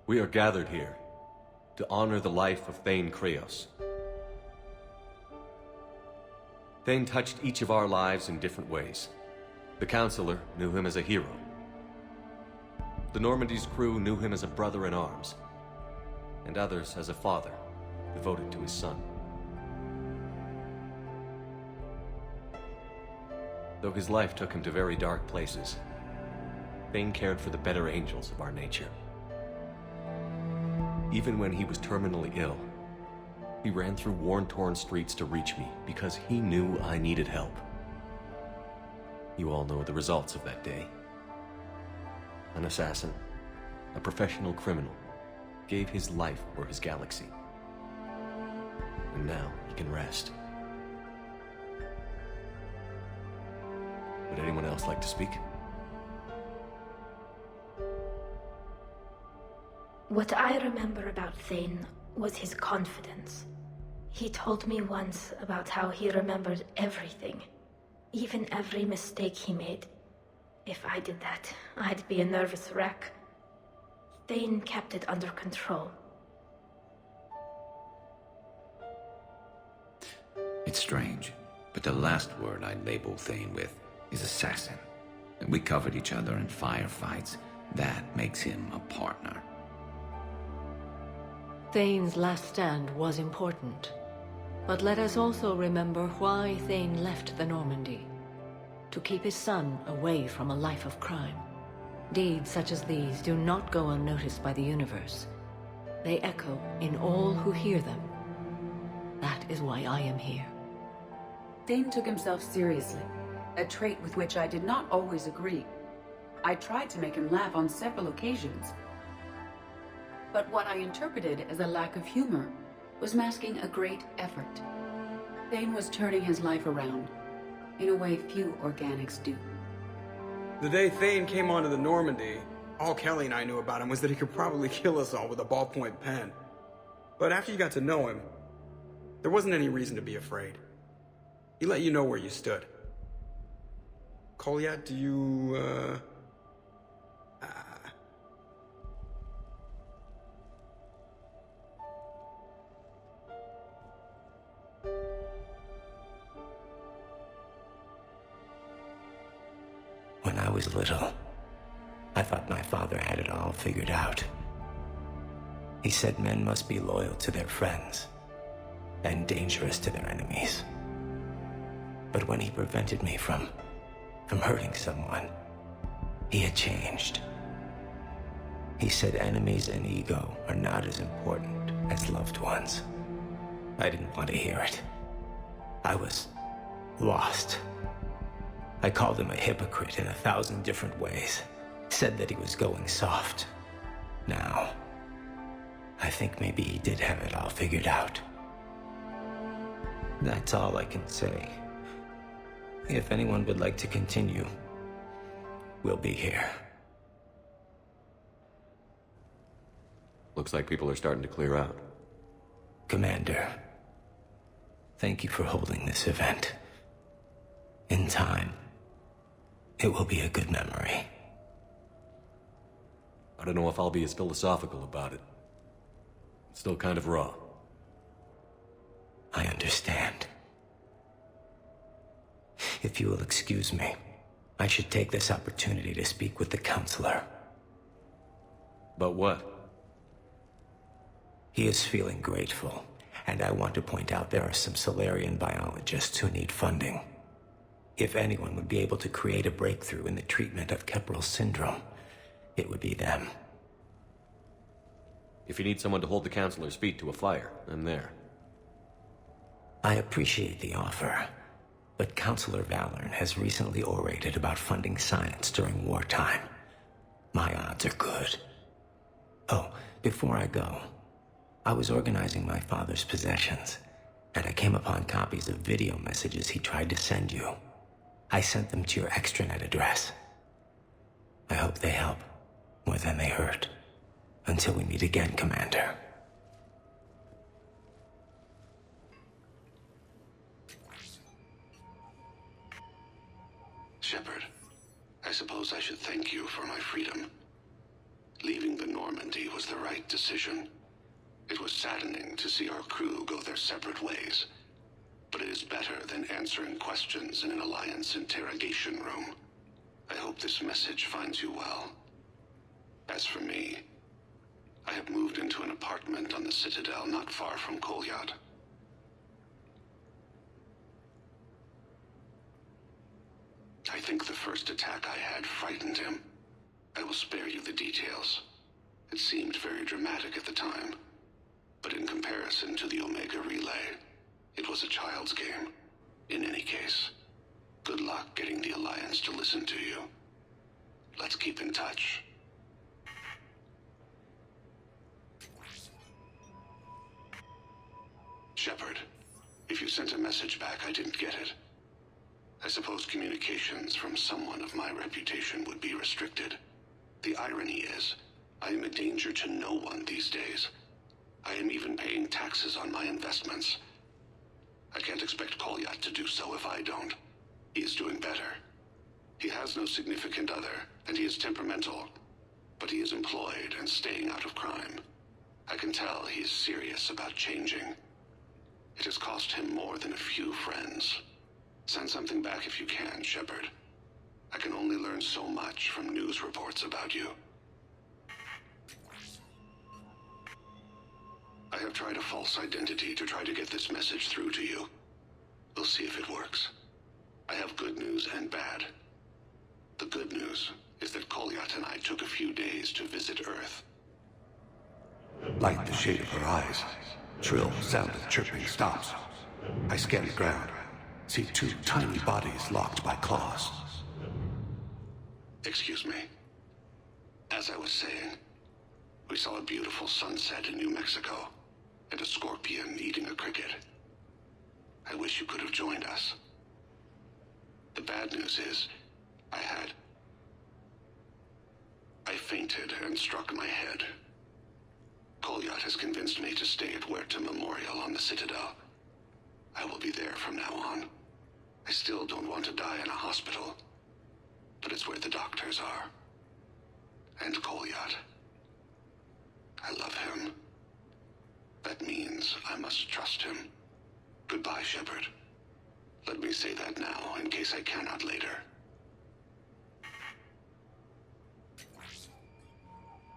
We are gathered here to honor the life of Thane Kreos. Thane touched each of our lives in different ways. The Counselor knew him as a hero. The Normandy's crew knew him as a brother in arms, and others as a father devoted to his son. Though his life took him to very dark places, Thane cared for the better angels of our nature. Even when he was terminally ill, he ran through worn-torn streets to reach me because he knew I needed help. You all know the results of that day. An assassin, a professional criminal, gave his life for his galaxy. And now he can rest. Would anyone else like to speak? What I remember about Thane was his confidence. He told me once about how he remembered everything, even every mistake he made. If I did that, I'd be a nervous wreck. Thane kept it under control. It's strange, but the last word I'd label Thane with is assassin. And we covered each other in firefights. That makes him a partner. Thane's last stand was important. But let us also remember why Thane left the Normandy. To keep his son away from a life of crime. Deeds such as these do not go unnoticed by the universe. They echo in all who hear them. That is why I am here. Thane took himself seriously, a trait with which I did not always agree. I tried to make him laugh on several occasions. But what I interpreted as a lack of humor was masking a great effort. Thane was turning his life around, in a way few organics do. The day Thane came onto the Normandy, all Kelly and I knew about him was that he could probably kill us all with a ballpoint pen. But after you got to know him, there wasn't any reason to be afraid. He let you know where you stood. Kolyat, do you, When I was little, I thought my father had it all figured out. He said men must be loyal to their friends and dangerous to their enemies. But when he prevented me from hurting someone, he had changed. He said enemies and ego are not as important as loved ones. I didn't want to hear it. I was lost. I called him a hypocrite in 1,000 different ways. Said that he was going soft. Now, I think maybe he did have it all figured out. That's all I can say. If anyone would like to continue, we'll be here. Looks like people are starting to clear out. Commander, thank you for holding this event. In time, it will be a good memory. I don't know if I'll be as philosophical about it. It's still kind of raw. I understand. If you will excuse me, I should take this opportunity to speak with the Counselor. About what? He is feeling grateful, and I want to point out there are some Solarian biologists who need funding. If anyone would be able to create a breakthrough in the treatment of Keppel syndrome, it would be them. If you need someone to hold the Counselor's feet to a fire, I'm there. I appreciate the offer, but Counselor Valorn has recently orated about funding science during wartime. My odds are good. Oh, before I go, I was organizing my father's possessions, and I came upon copies of video messages he tried to send you. I sent them to your extranet address. I hope they help, more than they hurt. Until we meet again, Commander. Shepard, I suppose I should thank you for my freedom. Leaving the Normandy was the right decision. It was saddening to see our crew go their separate ways, but it is better than answering questions in an Alliance interrogation room. I hope this message finds you well. As for me, I have moved into an apartment on the Citadel not far from Kolyat. I think the first attack I had frightened him. I will spare you the details. It seemed very dramatic at the time, but in comparison to the Omega Relay, it was a child's game. In any case, good luck getting the Alliance to listen to you. Let's keep in touch. Shepard, if you sent a message back, I didn't get it. I suppose communications from someone of my reputation would be restricted. The irony is, I am a danger to no one these days. I am even paying taxes on my investments. I can't expect Kolyat to do so if I don't. He is doing better. He has no significant other, and he is temperamental. But he is employed and staying out of crime. I can tell he is serious about changing. It has cost him more than a few friends. Send something back if you can, Shepard. I can only learn so much from news reports about you. I have tried a false identity to try to get this message through to you. We'll see if it works. I have good news and bad. The good news is that Kolyat and I took a few days to visit Earth. Light the shade of her eyes. Shrill sound of chirping stops. I scan the ground. See two tiny bodies locked by claws. Excuse me. As I was saying, we saw a beautiful sunset in New Mexico, and a scorpion eating a cricket. I wish you could have joined us. The bad news is, I fainted and struck my head. Kolyat has convinced me to stay at Huerta Memorial on the Citadel. I will be there from now on. I still don't want to die in a hospital, but it's where the doctors are. And Kolyat. I love him. That means I must trust him. Goodbye, Shepard. Let me say that now, in case I cannot later.